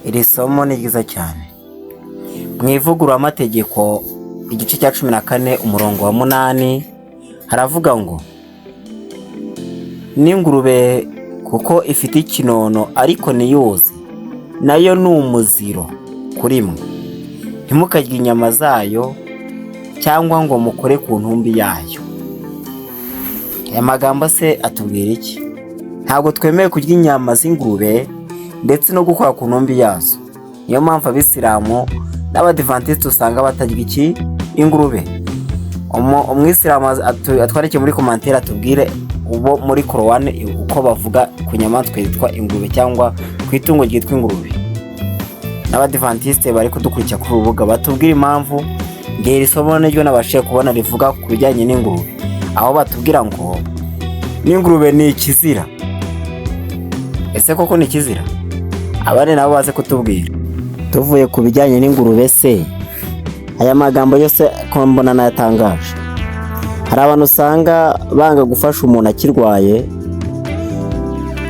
Iri somo ni ryiza cyane. Mu ivugururamategeko igice cya 14 umurongo wa 8 haravuga ngo n'ingurube kuko ifite ikinono ariko niyuzi nayo ni umuziro kuri mwe, ntimukarye inyama zayo cyangwa ngo mukore ku ntumbi yayo. Aya magambo se atubwira iki? Ntabwo twemeye kurya inyama z'ingurube ndetse no gukora ku ntumbi yazo. Niyo mpamvu abisilamu n'abadivantisite usanga batarya iki? Ingurube. Umwisilamu atwareke muri komantere atubwire ubo muri Korowani uko bavuga ku nyamaswa yitwa ingurube cyangwa ku itungo ryitwa ingurube. N'abadivantisite bari kudukurikira kuri urubuga batubwire impamvu ngeri somo n'iryo nabashije kubona rivuga ku bijyanye n'ingurube, aho batubwira ngo n'ingurube ni ikizira. Ese koko ni ikizira? Abane nabo baze kutubwira. Tuvuye ku bijyanye n'ingurube se, aya magambo yose ko mbona nayatangaje. Hari abantu usanga banga gufasha umuntu akirwaye,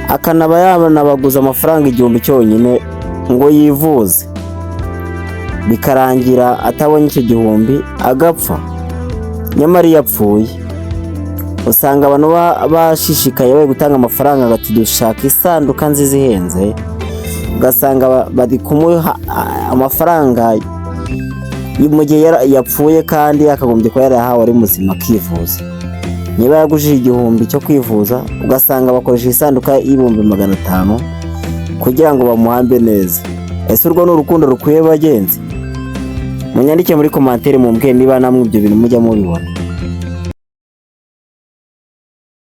akanaba yabona baguza amafaranga 1000 cyonyine ngo yivuze, bikarangira atabonye icyo 1000 agapfa. Nyamara yapfuye usanga abantu bashishikaye bari gutanga amafaranga agati dushaka isanduka nziza ihenze, ugasanga bari kumuha amafaranga mu gihe yapfuye kandi akagombye kuba yarahawe ari muzima akivuza. Niba yagujije 1000 cyo kwivuza, ugasanga bakoresha isanduka $500 kugira ngo bamuhambe neza. Ese urwo n'urukundo rukwiye bagenzi? Munyandike muri komantere mumbwire niba namwe ibyo bintu mujya mubibona.